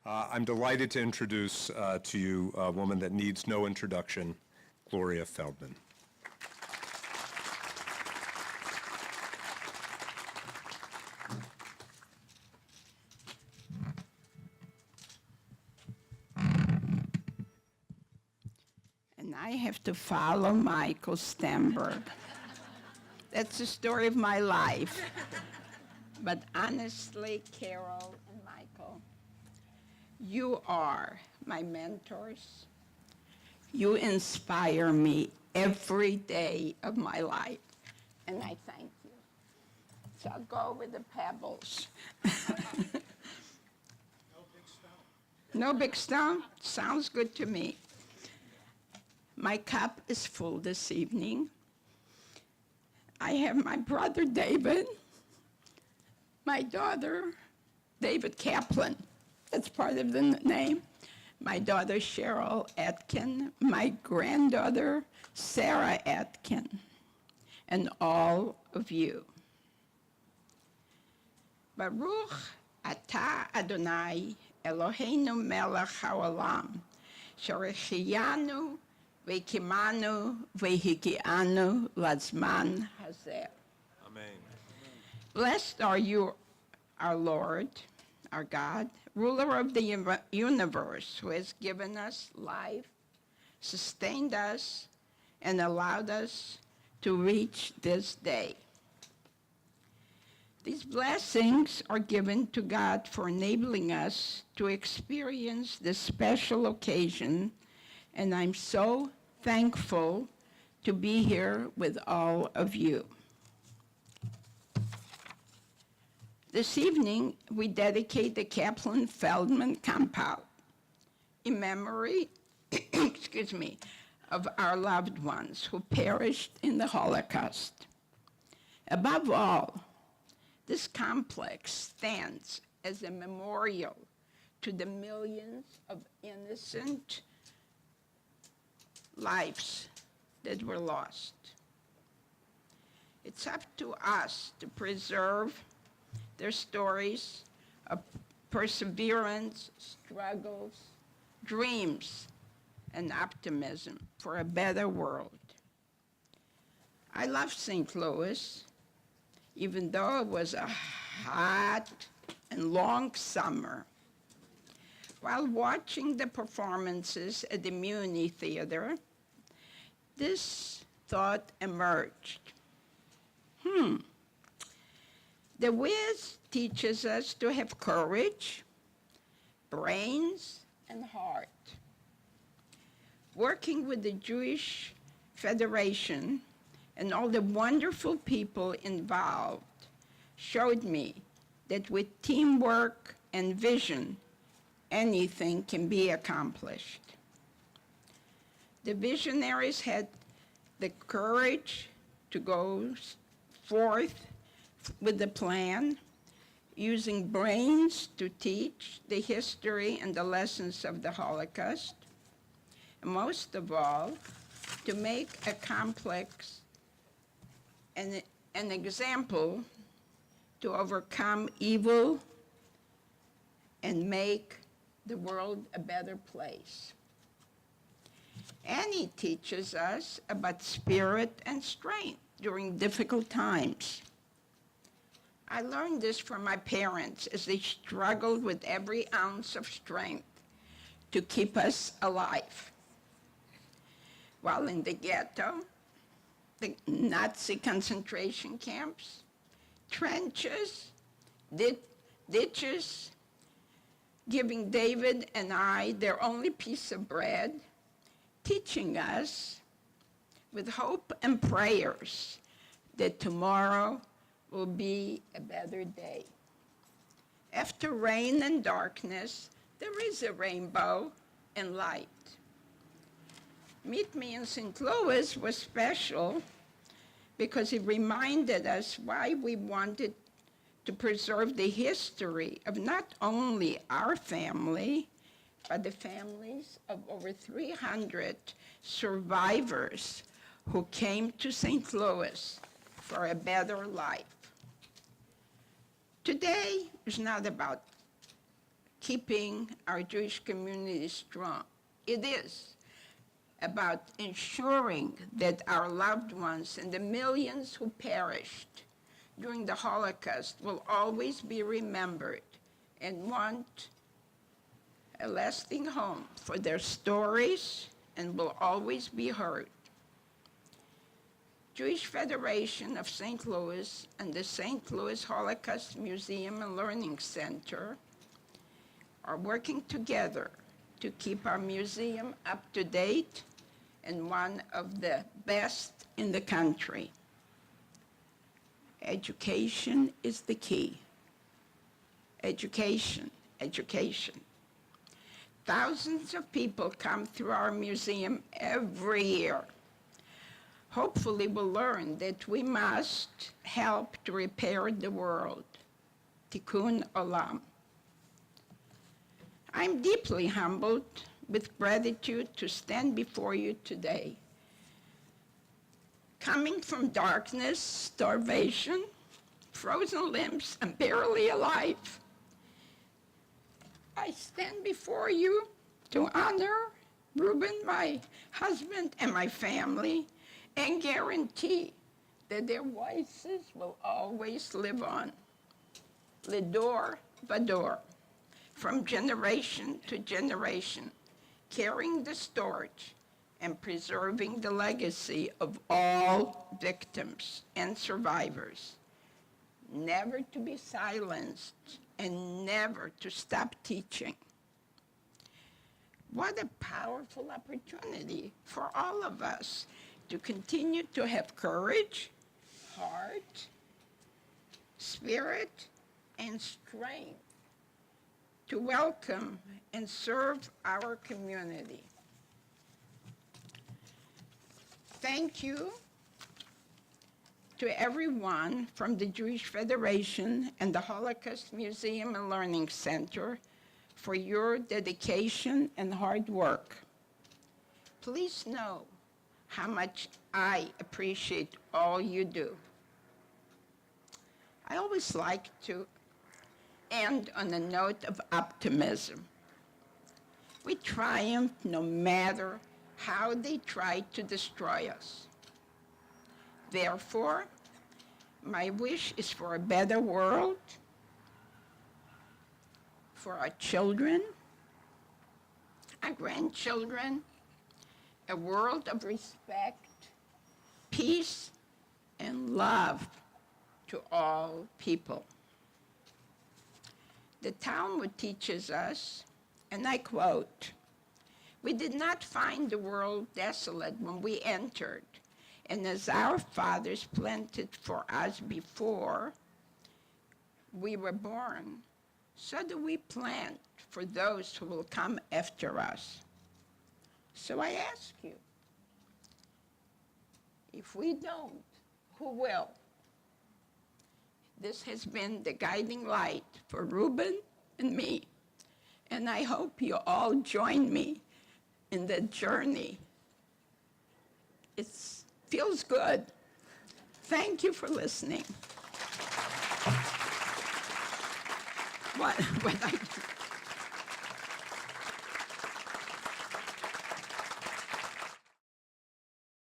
I'm delighted to introduce to you a woman that needs no introduction, Gloria Feldman. And I have to follow Michael Stemberg. That's the story of my life. But honestly, Carol and Michael, you are my mentors. You inspire me every day of my life, and I thank you. So I'll go with the pebbles. No big stone. No big stone? Sounds good to me. My cup is full this evening. I have my brother David, my daughter, David Kaplan, that's part of the name, my daughter Cheryl Atkin, my granddaughter Sarah Atkin, and all of you. Baruch atah Adonai Eloheinu melech haolam, שהחיינו והקימנו והגיענו לזמן הזה. Amen. Blessed are you, our Lord, our God, ruler of the universe, who has given us life, sustained us, and allowed us to reach this day. These blessings are given to God for enabling us to experience this special occasion, and I'm so thankful to be here with all of you. This evening, we dedicate the Kaplan-Feldman compound in memory, excuse me, of our loved ones who perished in the Holocaust. Above all, this complex stands as a memorial to the millions of innocent lives that were lost. It's up to us to preserve their stories of perseverance, struggles, dreams, and optimism for a better world. I love St. Louis, even though it was a hot and long summer. While watching the performances at the Muni Theater, this thought emerged. The Wiz teaches us to have courage, brains, and heart. Working with the Jewish Federation and all the wonderful people involved showed me that with teamwork and vision, anything can be accomplished. The visionaries had the courage to go forth with the plan, using brains to teach the history and the lessons of the Holocaust, and most of all, to make a complex and an example to overcome evil and make the world a better place. Annie teaches us about spirit and strength during difficult times. I learned this from my parents as they struggled with every ounce of strength to keep us alive. While in the ghetto, the Nazi concentration camps, trenches, ditches, giving David and I their only piece of bread, teaching us with hope and prayers that tomorrow will be a better day. After rain and darkness, there is a rainbow and light. Meet Me in St. Louis was special because it reminded us why we wanted to preserve the history of not only our family, but the families of over 300 survivors who came to St. Louis for a better life. Today is not about keeping our Jewish community strong. It is about ensuring that our loved ones and the millions who perished during the Holocaust will always be remembered and want a lasting home for their stories and will always be heard. Jewish Federation of St. Louis and the St. Louis Holocaust Museum and Learning Center are working together to keep our museum up to date and one of the best in the country. Education is the key. Education, education. Thousands of people come through our museum every year. Hopefully we'll learn that we must help to repair the world. Tikkun Olam. I'm deeply humbled with gratitude to stand before you today. Coming from darkness, starvation, frozen limbs, and barely alive, I stand before you to honor Reuben, my husband, and my family, and guarantee that their voices will always live on. Lidor Vador, from generation to generation, carrying the torch and preserving the legacy of all victims and survivors, never to be silenced and never to stop teaching. What a powerful opportunity for all of us to continue to have courage, heart, spirit, and strength to welcome and serve our community. Thank you to everyone from the Jewish Federation and the Holocaust Museum and Learning Center for your dedication and hard work. Please know how much I appreciate all you do. I always like to end on a note of optimism. We triumph no matter how they try to destroy us. Therefore, my wish is for a better world, for our children, our grandchildren, a world of respect, peace, and love to all people. The Talmud teaches us, and I quote, "We did not find the world desolate when we entered, and as our fathers planted for us before we were born, so do we plant for those who will come after us." So I ask you, if we don't, who will? This has been the guiding light for Reuben and me, and I hope you all join me in the journey. It feels good. Thank you for listening. What I